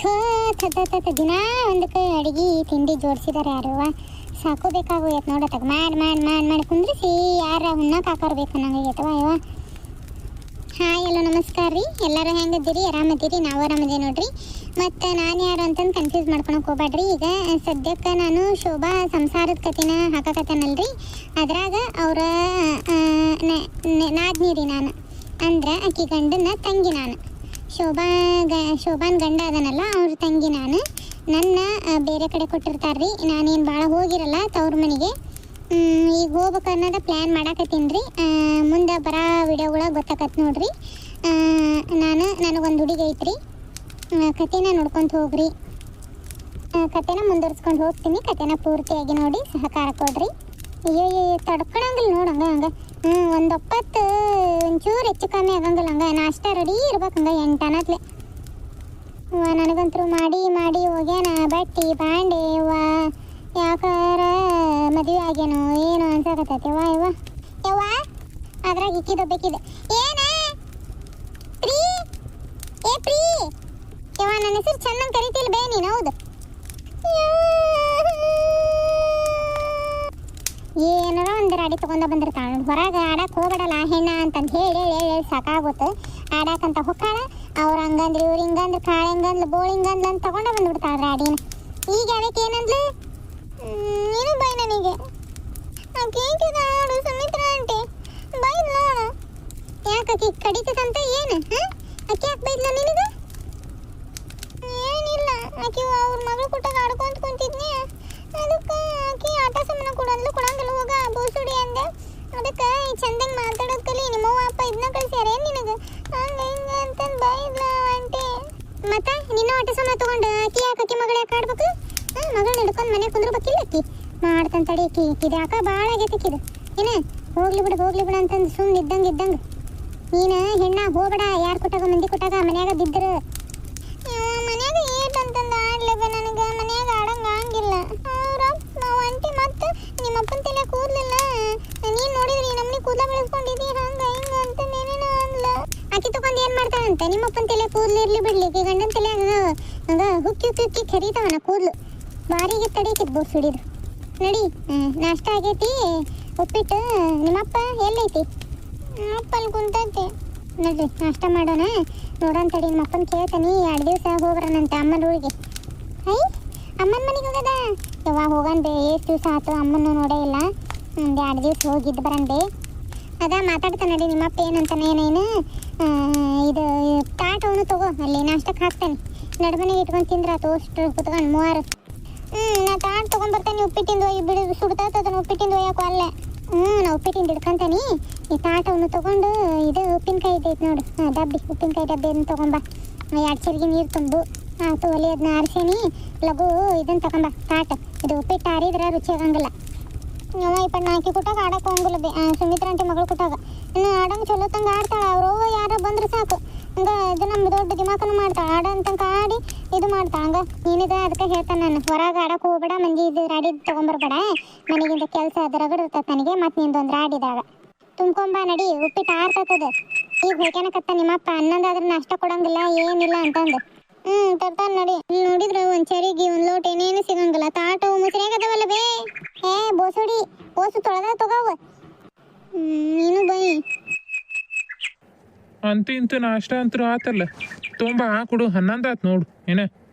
ದಿನ ಒಂದಕ್ಕೆ ಅಡಿಗೆ ತಿಂಡಿ ಜೋಡಿಸಿದಾರೆ ಯಾರವ್ವ. ಸಾಕು ಬೇಕಾಗೋಯ್ತು ನೋಡತ್ತಾಗ ಮಾಡಿ ಕುಂದ್ರಿಸಿ ಯಾರ ಉಣ್ಣಕ್ಕೆ ಹಾಕೋರ್ಬೇಕು ನಂಗಾಗೈತವ ಯವ್ವ. ಹಾಯ್ ಎಲ್ಲೋ ನಮಸ್ಕಾರ ರೀ. ಎಲ್ಲರೂ ಹೆಂಗದ್ದೀರಿ? ಆರಾಮದ್ದೀರಿ? ನಾವು ಆರಾಮದೇ ನೋಡ್ರಿ. ಮತ್ತು ನಾನು ಯಾರು ಅಂತಂದು ಕನ್ಫ್ಯೂಸ್ ಮಾಡ್ಕೊಳಕ್ಕೆ ಹೋಗ್ಬೇಡ್ರಿ. ಈಗ ಸದ್ಯಕ್ಕೆ ನಾನು ಶೋಭಾ ಸಂಸಾರದ ಕಥೆನ ಹಾಕಕತ್ತೇನಲ್ರಿ, ಅದ್ರಾಗ ಅವರ ನಾದ್ನೀರಿ ನಾನು, ಅಂದ್ರೆ ಆಕಿ ಗಂಡನ ತಂಗಿ ನಾನು. ಶೋಭಾನ್ ಗಂಡ ಅದನಲ್ಲ ಅವ್ರ ತಂಗಿ ನಾನು. ನನ್ನ ಬೇರೆ ಕಡೆ ಕೊಟ್ಟಿರ್ತಾರ್ರಿ. ನಾನೇನು ಭಾಳ ಹೋಗಿರಲ್ಲ ತವ್ರ ಮನೆಗೆ. ಈಗ ಹೋಗ್ಬೇಕು ಅನ್ನೋದು ಪ್ಲ್ಯಾನ್ ಮಾಡಾಕತ್ತೀನಿ ರೀ. ಮುಂದೆ ಬರೋ ವಿಡಿಯೋಗಳಾಗ ಗೊತ್ತಾಕತ್ತೆ ನೋಡ್ರಿ. ನನಗೊಂದು ಹುಡುಗಿ ಐತ್ರಿ. ಕಥೆನ ನೋಡ್ಕೊತ ಹೋಗ್ರಿ. ಕಥೆನ ಮುಂದುವರ್ಸ್ಕೊಂಡು ಹೋಗ್ತೀನಿ. ಕಥೆನ ಪೂರ್ತಿಯಾಗಿ ನೋಡಿ ಸಹಕಾರ ಕೊಡ್ರಿ. ಅಯ್ಯೋ ತಡ್ಕೊಳಂಗಿಲ್ಲ ನೋಡು ಹಂಗೆ ಒಂದು ಒಪ್ಪತ್ತು ಒಂಚೂರು ಹೆಚ್ಚು ಕಮ್ಮಿ ಆಗಂಗಿಲ್ಲ. ನಾಷ್ಟ ರೆಡಿ ಇರ್ಬೇಕು 8 ಅನ್ನತ್ಲೆ. ನನಗಂತರೂ ಮಾಡಿ ಹೋಗ್ಯಾನ ಬಟ್ಟೆ ಬಾಂಡೆ ಯಾಕಾರ ಮದುವೆ ಆಗ್ಯಾನೋ ಏನೋ ಅನ್ಸಾಕತ್ತೈತಿ ಯವ್ವ. ಅದ್ರಾಗ ಇಕ್ಕಿದೊಬ್ಬೇಕಿದೆ ಏನ ಪ್ರೀ ಯವ್ವ, ನನ್ನ ಹೆಸರು ಚೆನ್ನಾಗಿ ಕರಿತಿಲ್ಲ ಬೇ ನೀನು. ಹೌದು ಏನಾರ ಒಂದು ರಾಡಿ ತೊಗೊಂಡ ಬಂದಿರ್ತಾಳ. ಹೊರಗೆ ಆಡಕ್ಕೆ ಹೋಗ್ಬೇಡಲ್ಲ ಹೆಣ್ಣ ಅಂತಂದು ಹೇಳಿ ಸಾಕಾಗುತ್ತೆ. ಆಡಕ್ಕಂತ ಹೊಕ್ಕಾಳ. ಅವ್ರು ಹಂಗಂದ್ರೆ ಇವ್ರು ಹಿಂಗಂದ್ರೆ ಕಾಳು ಹೆಂಗಂದ್ಲು ಬೋಳು ಹಿಂಗಂದ್ಲು ಅಂತ ತೊಗೊಂಡ ಬಂದ್ಬಿಡ್ತಾಳ ರಾಡಿನ. ಈಗ ಅದಕ್ಕೆ ಏನಂದ್ಲು ನೀನು ಬೈ ನನಗೆ ಕೇಕಿದ ನೋಡು ಸುಮಿತ್ರಾ ಆಂಟಿ ಬೈದ್ ನೋಡು. ಯಾಕೆ ಕಡಿತದಂತ ಏನು ಅಕ್ಕಿ ಯಾಕೆ ಬೈದ್ಲ ನಿನಗೆ? ಏನಿಲ್ಲ, ಆಕಿ ಅವ್ರ ಮಗಳು ಕೊಟ್ಟಾಗ ಆಡ್ಕೊಂತ ಕುಂತಿದ್ನಿ. ಅದಕ್ಕೆ ಆಕಿ ಆಟ ಸಾಮಾನು ಕೊಡಂಗಿಲ್ಲ ಹೋಗ ಬೋಸುಡಿ ಅಂದೆ. ಅದಕ್ಕೆ ಚಂದಂಗೆ ಮಾತಾಡೋದು ಕಲಿ. ನಿಮ್ಮವ್ವ ಅಪ್ಪ ಇದನ್ನ ಕಳಿಸ್ಯಾರೇನು ನಿನಗೆ ಹಂಗೆ ಹಿಂಗೆ ಅಂತಂದು ಬೈದ್ಲ ಆಂಟಿ. ಮತ್ತೆ ನಿನ್ನ ಆಟ ಸಾಮಾನು ತೊಗೊಂಡು ಆಕಿ ಯಾಕೆ ಮಗಳು ಯಾಕೆ ಆಡ್ಬೇಕು? ಮಗಳನ್ನ ಹಿಡ್ಕೊಂಡು ಮನೆ ಕುಂದ್ರಬೇಕಿಲ್ಲ ಅಕ್ಕಿ ಮಾಡ್ತಾನೆ ತಡಿ. ಇದು ಯಾಕೆ ಭಾಳ ಆಗೈತಿಕ್ಕಿದು ಏನು ಹೋಗ್ಲಿ ಬಿಡು ಅಂತಂದು ಸುಮ್ಮನೆ ಇದ್ದಂಗೆ ನೀನು ಹೆಣ್ಣ ಹೋಗ್ಬೇಡ. ಯಾರು ಕೊಟ್ಟಾಗ ಮಂದಿ ಕೊಟ್ಟಾಗ ಮನ್ಯಾಗ ಬಿದ್ದರು. ಮನ್ಯಾಗ ಏಟ್ ಅಂತಂದು ಆಡ್ಲಿಲ್ಲ ನನಗೆ. ಮನ್ಯಾಗ ಆಡಂಗೆ ಆಗಿಲ್ಲ. ನಾವು ಅಂಟಿ ಮತ್ತು ನಿಮ್ಮಪ್ಪನ ತಲೆ ಕೂದಲಿಲ್ಲ. ನೀನು ನೋಡಿದ್ರಿ ನಮ್ಮನೆ ಕೂದಲ ಬೆಳೆಸ್ಕೊಂಡಿದ್ದಿ ಹಂಗೆ ಹಿಂಗೆ ಅಂತ ಏನೇನೋ ಅಂದ್ಲ. ಆಕಿ ತಗೊಂಡು ಏನು ಮಾಡ್ತಾಳಂತೆ ನಿಮ್ಮಪ್ಪನ ತಲೆ ಕೂದಲು ಇರಲಿ ಬಿಡ್ಲಿಕ್ಕೆ ಗಂಡನ ತಲೆ ಹಂಗೆ ಹುಕ್ಕಿ ಕರೀತಾವನ ಕೂದಲು. ಬಾರಿಗೆ ತಡೀಕಿದ್ ಬೋಸ್ ಹಿಡಿದು ನಡಿ. ನಾಷ್ಟ ಆಗೈತಿ ಉಪ್ಪಿಟ್ಟು. ನಿಮ್ಮಪ್ಪ ಎಲ್ಲೈತಿ? ಅಪ್ಪ ಅಲ್ಲಿ ಕುಂತೈತಿ. ನೋಡ್ರಿ ನಾಷ್ಟ ಮಾಡೋಣ. ನೋಡೋಣ ತಡಿ. ನಿಮ್ಮಪ್ಪನ ಕೇಳ್ತಾನೆ 2 ದಿವಸ ಹೋಗ್ಬರೋಣಂತೆ ಅಮ್ಮನ ಊರಿಗೆ. ಅಮ್ಮನ ಮನೆಗೆ ಹೋಗದ ಯಾವಾಗ ಹೋಗೋಣ ಬೇ. ಎಷ್ಟು ದಿವಸ ಆಯ್ತು ಅಮ್ಮನ ನೋಡೇ ಇಲ್ಲ. 2 ದಿವಸ ಹೋಗಿದ್ದು ಬರೋಣ ಬೇ. ಅದ ಮಾತಾಡ್ತಾನೆ ನಡಿ. ನಿಮ್ಮಪ್ಪ ಏನಂತಾನೆ ಏನೇನು ಇದು ತಾಟ್ ಅವನು ತಗೋ ಅಲ್ಲಿ ನಾಷ್ಟಕ್ಕೆ ಹಾಕ್ತಾನೆ. ನಡುಮನೆಗೆ ಇಟ್ಕೊಂಡು ತಿಂದ್ರಾತು ಅಷ್ಟು ಕುತ್ಕೊಂಡು 3. ನಾ ತಾಟ್ ತೊಗೊಂಡ್ಬರ್ತಾನೆ. ಉಪ್ಪಿಟ್ಟಿಂದು ಒಯ್ಯಿ ಬಿಡು ಸುಡ್ತಾತದನ್ನು ಉಪ್ಪಿಟ್ಟಿಂದು ಒಯ್ಯಕ್ಕೂ ಅಲ್ಲೇ. ನಾ ಉಪ್ಪಿಟ್ಟಿಂದು ಹಿಡ್ಕೊಂತಾನೆ. ಈ ತಾಟ ಅವನು ತೊಗೊಂಡು ಇದು ಉಪ್ಪಿನಕಾಯಿ ಇದೈತೆ ನೋಡು ಡಬ್ಬಿ, ಉಪ್ಪಿನಕಾಯಿ ಡಬ್ಬಿ ಅದನ್ನು ತೊಗೊಂಬ. 2 ಚರಿಗೆ ನೀರು ತುಂಬು ಆಯ್ತು. ಒಲೆ ಅದನ್ನ ಆರಿಸೇನಿ ಲಘು ಇದನ್ನು ತಗೊಂಬ ತಾಟ. ಇದು ಉಪ್ಪಿಟ್ಟು ಆರಿದ್ರೆ ರುಚಿ ಆಗಂಗಿಲ್ಲ. ಅವ ಇಪ್ಪಟ್ಟು ಆಕಿ ಕೊಟ್ಟಾಗ ಆಡಕ್ಕೆ ಹೋಗಂಗಿಲ್ಲ ಬೇ. ಸುಮಿತ್ರಾ ಆಂಟಿ ಮಗಳು ಕೊಟ್ಟಾಗ ಇನ್ನು ಆಡಂಗೆ ಚಲೋ ತಂಗ ಆಡ್ತಾಳೆ. ಅವರು ಯಾರೋ ಬಂದ್ರೆ ಸಾಕು ಹಂಗೆ ಇದು ನಮ್ಮ ದೊಡ್ಡ ದಿಮಾಕನು ಮಾಡ್ತಾಳೆ. ಆಡಂತಂಗೆ ಆಡಿ ಇದು ಮಾಡ್ತಾಳೆ. ಹಂಗೆ ನೀನಿದೆ ಅದಕ್ಕೆ ಹೇಳ್ತಾನೆ ನಾನು ಹೊರಗೆ ಆಡಕ್ಕೆ ಹೋಗ್ಬೇಡ. ಮಂದಿ ಇದು ರಾಡಿ ತೊಗೊಂಬರ್ಬೇಡ. ಮನೆಗಿಂದ ಕೆಲಸ ಅದು ರಗಡಿರ್ತದೆ ನನಗೆ. ಮತ್ತು ನಿಂದೊಂದು ರಾಡಿದಾಗ ತುಂಬ್ಕೊಂಬ ನಡಿ. ಉಪ್ಪಿಟ್ಟು ಆರ್ತದ. ಈಗ ಹೋಗ್ಯಾನಕತ್ತ ನಿಮ್ಮಪ್ಪ. ಅನ್ನೊಂದಾದ್ರೆ ನಾಷ್ಟ ಕೊಡಂಗಿಲ್ಲ ಏನಿಲ್ಲ ಅಂತಂದು ತರ್ತಾನೆ ನಡಿ. ನೋಡಿದ್ರೆ ಒಂದು ಚರಿಗೆ ಒಂದು ಲೋಟ ಏನೇನು ಸಿಗಂಗಿಲ್ಲ. ತಾಟು ಮುಸ್ರಿಯಾಗದವಲ್ಲ ಬೇ. ಬೋಸುಡಿ ಬೋಸು ತೊಳೆದ ತಗೋವ ನೀನು ಬೈ. ಅಂತ ಇಂತ ನಾಷ್ಟ ಅಂತೂ ಆತಲ್ಲ ತೊಂಬ ಕೊಡು. 11 ಆತ್ ನೋಡು ಏನ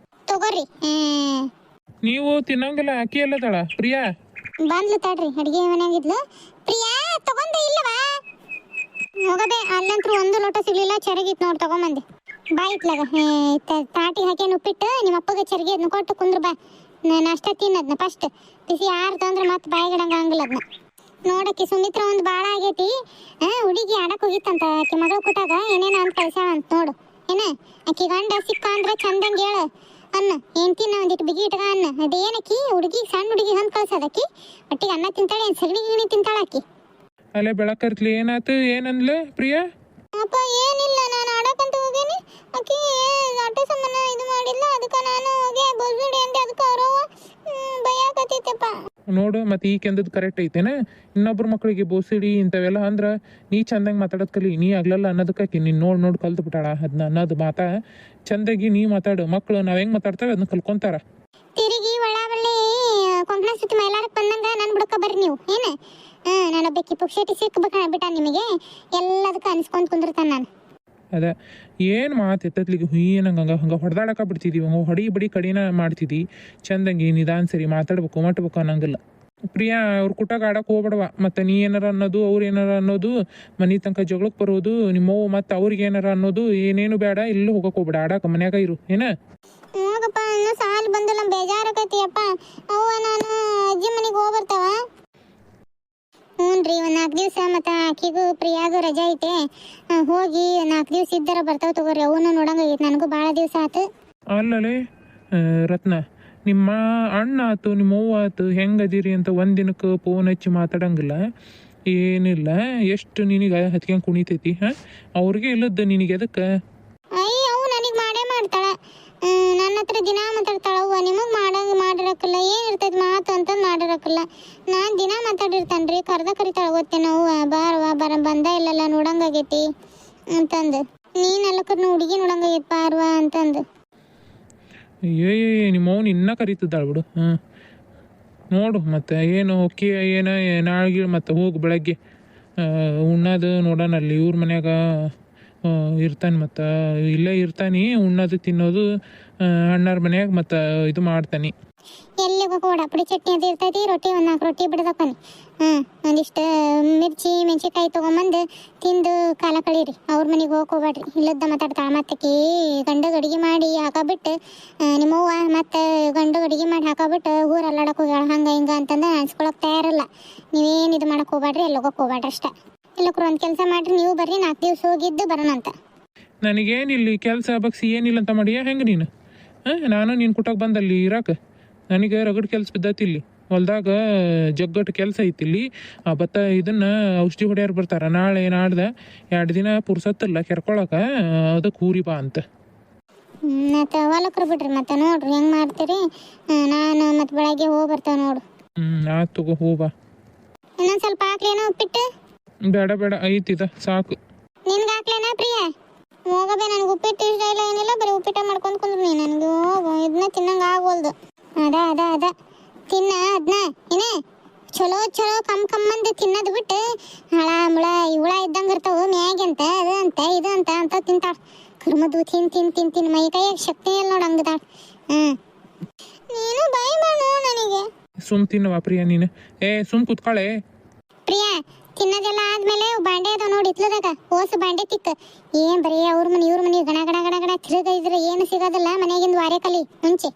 ತಗೋರಿ. ನೀವು ತಿನ್ನಂಗಿಲ್ಲ. ಅಕ್ಕಿ ಎಲ್ಲದಳ ಪ್ರಿಯಾ? ಬಂದ್ಲು ತಡ್ರಿ. ಅಡಿಗೆ ಮನೆಯಾಗಿದ್ಲು. ಪ್ರಿಯಾ ತಗೊಂಡ ಇಲ್ಲವಾ? ಹೋಗಬೇ. ಅಲ್ಲಂತ್ರು ಒಂದು ಲೋಟ ಸಿಗ್ಲಿಲ್ಲ. ಚರಗಿತ್ತು ನೋಡಿ ತಗೊಂಬಂದೆ. ಬಾ ಇತ್ಲಾಗ ತಾಟಿಗೆ ಹಾಕೇನು ಉಪ್ಪಿಟ್ಟು. ನಿಮ್ಮ ಅಪ್ಪಗೆ ಚರಿಗೆ ಅದನ್ನ ಕೊಟ್ಟು ಕುಂದ್ರ ಬಾ. ನಾಷ್ಟ ತಿನ್ನದ್ನ ಫಸ್ಟ್. ಬಿಸಿ ಆರ್ದು ಅಂದ್ರೆ ಮತ್ತೆ ಬಾಯಿಗಿಡಂಗ ಹಂಗಿಲ್ಲ ಅದನ್ನ. ನೋಡಕ್ಕೆ ಸುಮಿತ್ರಾ ಒಂದು ಭಾಳ ಆಗೈತಿ. ಹುಡುಗಿ ಆಡಕ್ಕೆ ಹೋಗಿತ್ತಂತ. ಆಕೆ ಮಗಳು ಕೊಟ್ಟಾಗ ಏನೇನೋ ಅಂತ ಕಳ್ಸ್ಯಾಳ ಅಂತ ನೋಡು. ಏನ ಆಕಿ ಗಂಡ ಸಿಕ್ಕ ಅಂದ್ರೆ ಚಂದಂಗೆ ಹೇಳ ಅನ್ನ. ಏನು ತಿನ್ನ ಒಂದಿಟ್ಟು ಬಿಗಿ ಇಟ್ಗ ಅನ್ನ. ಅದೇನಕ್ಕಿ ಹುಡುಗಿ ಸಣ್ಣ ಹುಡುಗಿ ಹಂಗೆ ಕಳ್ಸೋದಕ್ಕಿ. ಒಟ್ಟಿಗೆ ಅನ್ನ ತಿಂತಾಳೆ. ಏನು ಸಗಣಿ ಗಿಣಿ ತಿಂತಾಳ ಆಕಿ. ಅಲ್ಲೇ ಬೆಳಕರ್ತ್ಲಿ ಏನಾಯ್ತು ಏನಂದ್ಲೆ ಪ್ರಿಯಾ? ಅಪ್ಪ ಏನಿಲ್ಲ, ನಾನು ಆಡಕ್ಕಂತ ಹೋಗೇನಿ. ಆಕಿ ಆಟ ಸಾಮಾನು ಇದು ಮಾಡಿಲ್ಲ. ಅದಕ್ಕೆ ನಾನು ಹೋಗಿ ಬೋಸುಡಿ ಅಂದೆ. ಅದಕ್ಕೆ ಅವರು ಭಯ ಆಗತ್ತೈತಪ್ಪ. ನೋಡು ಮತ್ತೆ ಈ ಕೆಂದದ್ದು ಕರೆಕ್ಟ್ ಐತೇನೆ. ಇನ್ನೊಬ್ರ ಮಕ್ಕಳಿಗೆ ಬೋಸಿಡಿ ಇಂಥವೆಲ್ಲ ಅಂದ್ರೆ ನೀ ಚಂದಂಗೆ ಮಾತಾಡೋದು ಕಲಿ. ನೀ ಆಗ್ಲಲ್ಲ ಅನ್ನೋದಕ್ಕೆ ನೀನು ನೋಡಿ ಕಲ್ತು ಬಿಟ್ಟಾಳ ಅದನ್ನ ಅನ್ನೋದು ಮಾತಾ. ಚಂದಾಗಿ ನೀ ಮಾತಾಡು, ಮಕ್ಕಳು ನಾವು ಹೆಂಗೆ ಮಾತಾಡ್ತೇವೆ ಅದನ್ನ ಕಲ್ಕೊಂತಾರ. ತಿರುಗಿ ಒಳ್ಳಾವಳ್ಳಿ ಕೊಂಕಣ ಸುತ್ತಿ ಮೈಲಾರಕ್ಕೆ ಬಂದಂಗ ನಾನು ಬಿಡಕ ಬರ್ರಿ ನೀವು ಏನು. ನಾನು ಒಬ್ಬಕ್ಕೆ ಪುಕ್ಷಟಿ ಸಿಕ್ಬಿಟ್ಟ ನಿಮಗೆ ಎಲ್ಲದಕ್ಕೆ ಅನ್ಸ್ಕೊಂತ ಕುಂದಿರ್ತಾನೆ ನಾನು. ಅದ ಏನು ಮಾತು ಎತ್ತತ್ಲಿಗೆ ಏನಂಗೆ ಹಂಗೆ ಹೊಡೆದಾಡಕ ಬಿಡ್ತಿದ್ದೀವಿ, ಹಂಗೆ ಹೊಡಿ ಬಡಿ ಕಡಿನ ಮಾಡ್ತಿದ್ದಿ. ಚಂದಂಗಿ ನಿಧಾನ ಸರಿ ಮಾತಾಡ್ಬೇಕು ಮಟ್ಬೇಕು ಅನ್ನಂಗಿಲ್ಲ. ಪ್ರಿಯಾ ಅವ್ರ ಕುಟಾಗ ಆಡಕ್ಕೆ ಹೋಗ್ಬೇಡವ. ಮತ್ತು ನೀ ಏನಾರ ಅನ್ನೋದು ಅವ್ರು ಏನಾರ ಅನ್ನೋದು ಮನೆ ತನಕ ಜಗಳಕ್ಕೆ ಬರೋದು ನಿಮ್ಮವ್ವ ಮತ್ತು ಅವ್ರಿಗೆ ಏನಾರ ಅನ್ನೋದು ಏನೇನು ಬೇಡ. ಎಲ್ಲೂ ಹೋಗಕ್ಕೆ ಹೋಗ್ಬೇಡ, ಆಡಕ್ಕೆ ಮನ್ಯಾಗ ಇರು ಏನ. ಹೋಗಪ್ಪ ಇನ್ನೂ ಸಾಲ ಬಂದಿಲ್ಲ ಬೇಜಾರಾಗೈತಿಯಪ್ಪ. ಅವ್ವ ನಾನು ಅಜ್ಜಿ ಮನೆಗೆ ಹೋಗ್ಬರ್ತಾವ. ಹ್ಞೂ ರೀ, ಒಂದು 4 ದಿವಸ ಮತ್ತು ಆಕಿಗೂ ಪ್ರಿಯಾಗೂ ರಜೆ ಐತೆ. ಹೋಗಿ 4 ದಿವಸ ಇದ್ದಾರ ಬರ್ತಾವ ತಗೋರಿ. ಅವನು ನೋಡಂಗಾಗೈತೆ, ನನಗೂ ಭಾಳ ದಿವಸ ಆತು. ಅಲ್ಲಲೇ ರತ್ನ, ನಿಮ್ಮ ಅಣ್ಣ ಆತು ನಿಮ್ಮ ಅವ್ವ ಆತು ಹೆಂಗದಿರಿ ಅಂತ ಒಂದಿನಕ್ಕೆ ಫೋನ್ ಹಚ್ಚಿ ಮಾತಾಡಂಗಿಲ್ಲ ಏನಿಲ್ಲ. ಎಷ್ಟು ನಿನಗೆ ಹತ್ಕೊಂಡು ಕುಣಿತೈತಿ ಹಾಂ. ಅವ್ರಿಗೆ ಇಲ್ಲದ್ದು ನಿನಗೆ ಎದಕ್ಕೆ? ಅಯ್ಯ ಅವು ನನಗೆ ಮಾಡೇ ಮಾಡ್ತಾಳೆ. ನನ್ನ ಹತ್ರ ದಿನ ಮಾತಾಡ್ತಾಳೆ. ಅವ್ವ ನಿಮಗೆ ಮಾಡಿರಕ್ಕಲ್ಲ ಏನಿರ್ತೈತೆ ಮಾತು ಅಂತಂದು ಮಾಡಿರಕ್ಕಲ್ಲ. ನಾನು ದಿನ ಮಾತಾಡಿರ್ತಾನೆ ರೀ. ಕರಿತಾಳೆ ಗೊತ್ತೇನೆ ಅವ್ವ ಬಾರವಾ ಬಂದ ಇಲ್ಲಲ್ಲ ನೋಡಂಗಾಗೈತಿ ಅಂತಂದು. ನೀನೆಲ್ಲಕ್ಕೂ ಹುಡುಗಿ ನೋಡಂಗಾಗೈತಿ ಪಾರ್ವಾ ಅಂತಂದು. ನಿಮ್ಮ ಅವ್ನು ಇನ್ನೂ ಕರೀತಿದ್ದಾಳೆ ಬಿಡು. ಹಾಂ ನೋಡು ಮತ್ತೆ ಏನು ಓಕೆ ಏನು ನಾಳೆಗೆ ಮತ್ತೆ ಹೋಗು ಬೆಳಗ್ಗೆ ಉಣ್ಣೋದು ನೋಡೋಣ. ಅಲ್ಲಿ ಇವ್ರ ಮನ್ಯಾಗ ಇರ್ತಾನೆ ಮತ್ತು ಇಲ್ಲೇ ಇರ್ತಾನೆ. ಉಣ್ಣೋದು ತಿನ್ನೋದು ಅಣ್ಣಾರ ಮನ್ಯಾಗ ಮತ್ತು ಇದು ಮಾಡ್ತಾನೆ. ಎಲ್ಲಿ ಹೋಗೋಡ ಪುಡಿ ಚಟ್ನಿ ಅದು ಇರ್ತೈತಿ. ರೊಟ್ಟಿ ಒಂದು 4 ರೊಟ್ಟಿ ಬಿಡ್ದಕ್ಕನಿ. ಒಂದಿಷ್ಟು ಮಿರ್ಚಿ ಮೆಣಸಿನ್ಕಾಯಿ ತೊಗೊಂಬಂದು ತಿಂದು ಕಾಲ ಕಳೀರಿ. ಅವ್ರ ಮನೆಗೆ ಹೋಗ್ಕೋಬೇಡ್ರಿ. ಇಲ್ಲದ ಮಾತಾಡ್ತಾಳೆ. ಮತ್ತೆ ಗಂಡಗೆ ಅಡುಗೆ ಮಾಡಿ ಹಾಕೋಬಿಟ್ಟು ನಿಮ್ಮವ್ವ ಮತ್ತು ಗಂಡಗೆ ಅಡುಗೆ ಮಾಡಿ ಹಾಕೋಬಿಟ್ಟು ಊರು ಅಲ್ಲಾಡಕ್ಕೆ ಹೋಗ್ಯಾಳ ಹಂಗೆ ಹಿಂಗೆ ಅಂತಂದು ಅನ್ಸ್ಕೊಳಕ್ಕೆ ತಯಾರಿಲ್ಲ. ನೀವೇನು ಇದು ಮಾಡಕ್ಕೆ ಹೋಗ್ಬೇಡ್ರಿ, ಎಲ್ಲಿ ಹೋಗಕ್ಕೆ ಹೋಗ್ಬೇಡ್ರಿ ಅಷ್ಟೇ. ಇಲ್ಲಕ್ರು ಒಂದು ಕೆಲಸ ಮಾಡಿರಿ, ನೀವು ಬರ್ರಿ 4 ದಿವಸ ಹೋಗಿದ್ದು ಬರೋಣಂತ. ನನಗೇನಿಲ್ಲ ಕೆಲಸ ಬಗ್ಸಿ ಏನಿಲ್ಲ ಅಂತ ಮಾಡಿಯಾ ಹೆಂಗೆ ನೀನು? ನಾನು ನೀನು ಕುಟಕ್ಕೆ ಬಂದಲ್ಲಿ ಇರಾಕ. ನನಗೆ ರಗಡ್ ಕೆಲಸ ಬಿದ್ದೈತಿ. ಇಲ್ಲಿ ಹೊಲ್ದಾಗ ಜಗ್ಗಟ್ಟು ಕೆಲಸ ಐತಿ. ಇಲ್ಲಿ ಭತ್ತ ಇದನ್ನು ಔಷಧಿ ಹೊಡ್ಯಾರು ಬರ್ತಾರೆ. ನಾಳೆ ನಾಡ್ದೆ 2 ದಿನ ಪುರ್ಸತ್ತಿಲ್ಲ ಕೆರ್ಕೊಳಕ್ಕೆ. ಅದಕ್ಕೆ ಊರಿ ಬಾ ಅಂತ. ಮತ್ತು ಹೊಲಕ್ರು ಬಿಡ್ರಿ ಮತ್ತೆ ನೋಡ್ರಿ ಹೆಂಗೆ ಮಾಡ್ತೀರಿ. ನಾನು ಮತ್ತೆ ಬೆಳಗ್ಗೆ ಹೋಗಿ ಬರ್ತೇವೆ ನೋಡು. ಆಯ್ತು ತಗೋ ಹೋಗ್ಬಾ. ಇನ್ನೊಂದು ಸ್ವಲ್ಪ ಹಾಕ್ಲೇನೋ ಉಪ್ಪಿಟ್ಟು? ಬೇಡ ಐತಿದ ಸಾಕು. ನಿನ್ಗೆ ಹಾಕ್ಲೇನಾ ಪ್ರಿಯಾ? ಹೋಗಬೇ, ನನಗೆ ಉಪ್ಪಿಟ್ಟು ಇಷ್ಟ ಇಲ್ಲ ಏನಿಲ್ಲ. ಬರೀ ಉಪ್ಪಿಟ್ಟ ಮಾಡ್ಕೊಂಡು ಕುಂದ್ರು ನೀ. ನನಗೆ ಹೋಗು, ಇದನ್ನ ತಿನ್ನಂಗೆ ಆಗೋಲ್ದು. ಅದ ತಿನ್ನ ಅದನ್ನ ಏನೇ ಚಲೋ ಕಮ್ಮಂದು ತಿನ್ನೋದು ಬಿಟ್ಟು ಹಳ ಮುಳ ಹುಳ ಇದ್ದಂಗೆ ಇರ್ತಾವೆ ಮ್ಯಾಗಿ ಅಂತ ಅದು ಅಂತ ಇದು ಅಂತ ತಿಂತಾಳೆ. ಕರ್ಮದು ತಿನ್ ಮೈ ಕೈಯಾಗ ಶಕ್ತಿ ಇಲ್ಲ ನೋಡು ಹಂಗದಾಳ. ನೀನು ಬಾಯಿ ಮಾಡು ನನಗೆ. ಸುಮ್ ತಿನ್ನವಾ ಪ್ರಿಯಾ ನೀನು? ಸುಮ್ ಕುತ್ಕೊಳ್ಳೆ ಪ್ರಿಯಾ. ತಿನ್ನೋದೆಲ್ಲ ಆದ್ಮೇಲೆ ಬಾಂಡೆ ಅದ ನೋಡಿ ಇತ್ಲದಾಗ ಓಸು ಬಾಂಡೆ ತಿಕ್ಕ. ಏನ್ ಬರೀ ಅವ್ರ ಮನೆ ಇವ್ರ ಮನೆ ಗಣ ತಿರುಗ ಇದ್ರೆ ಏನು ಸಿಗೋದಿಲ್ಲ. ಮನೆಗಿಂದ ವಾರೆ ಕಲಿ ಮುಂಚೆ.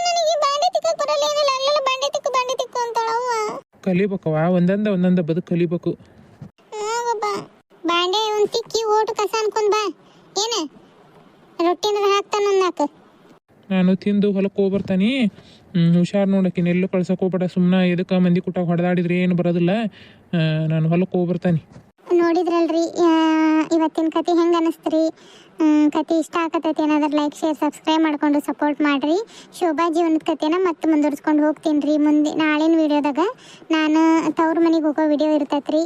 ನನಗೆ ಬಾಂಡೆ ತಿಕ್ಕಕ್ ಬರಲ್ಲ ಏನಿಲ್ಲ. ಅಲ್ಲೆಲ್ಲ ಬಾಂಡೆ ತಿಕ್ಕು ಅಂತಾಳವ್ವ. ಕಲಿಬೇಕವ, ಒಂದೊಂದ ಬದುಕು ಕಲಿಬೇಕು. ಹೋಗಪ್ಪ, ಬಾಂಡೆ ಒಂದು ತಿಕ್ಕಿ ಓಟು ಕಸ ಅನ್ಕೊಂಡ್ ಬಾ. ಏನ ರೊಟ್ಟಿನ ಹಾಕ್ತಾನ ಒಂದು 4. ನಾನು ತಿಂದು ಹೊಲಕ್ಕೆ ಹೋಗ್ಬರ್ತಾನೆ. ಹುಷಾರು ನೋಡಕ್ಕೆ ಎಲ್ಲೂ ಕಳ್ಸಕ್ಕೆ ಹೋಗ್ಬೇಡ. ಸುಮ್ಮನೆ ಎದಕ್ಕೆ ಮಂದಿ ಕುಟ್ಟಾಗ ಹೊಡೆದಾಡಿದ್ರೆ ಏನು ಬರೋದಿಲ್ಲ. ನಾನು ಹೊಲಕ್ಕೆ ಹೋಗ್ಬರ್ತಾನೆ. ನೋಡಿದ್ರಲ್ರಿ ಇವತ್ತಿನ ಕತೆ ಹೆಂಗೆ ಅನ್ನಿಸ್ತ್ರಿ? ಕತೆ ಇಷ್ಟ ಆಗತೈತಿ ಏನಾದ್ರು ಲೈಕ್ ಶೇರ್ ಸಬ್ಸ್ಕ್ರೈಬ್ ಮಾಡ್ಕೊಂಡು ಸಪೋರ್ಟ್ ಮಾಡಿರಿ. ಶೋಭಾ ಜೀವನದ ಕತೆನ ಮತ್ತೆ ಮುಂದುವರ್ಸ್ಕೊಂಡು ಹೋಗ್ತೀನಿ ರೀ. ನಾಳಿನ ವಿಡಿಯೋದಾಗ ನಾನು ತವ್ರ ಮನೆಗೆ ಹೋಗೋ ವಿಡಿಯೋ ಇರ್ತೈತ್ರಿ.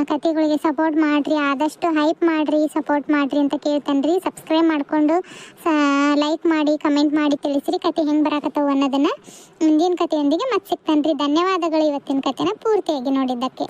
ಕತೆಗಳಿಗೆ ಸಪೋರ್ಟ್ ಮಾಡಿರಿ, ಆದಷ್ಟು ಹೈಪ್ ಮಾಡಿರಿ, ಸಪೋರ್ಟ್ ಮಾಡಿರಿ ಅಂತ ಕೇಳ್ತೇನೆ ರೀ. ಸಬ್ಸ್ಕ್ರೈಬ್ ಮಾಡಿಕೊಂಡು ಲೈಕ್ ಮಾಡಿ ಕಮೆಂಟ್ ಮಾಡಿ ತಿಳಿಸಿರಿ ಕತೆ ಹೆಂಗೆ ಬರಾಕತ್ತವು ಅನ್ನೋದನ್ನು. ಮುಂದಿನ ಕತೆಯೊಂದಿಗೆ ಮತ್ತೆ ಸಿಗ್ತಾನೆ ರೀ. ಧನ್ಯವಾದಗಳು ಇವತ್ತಿನ ಕತೆನ ಪೂರ್ತಿಯಾಗಿ ನೋಡಿದ್ದಕ್ಕೆ.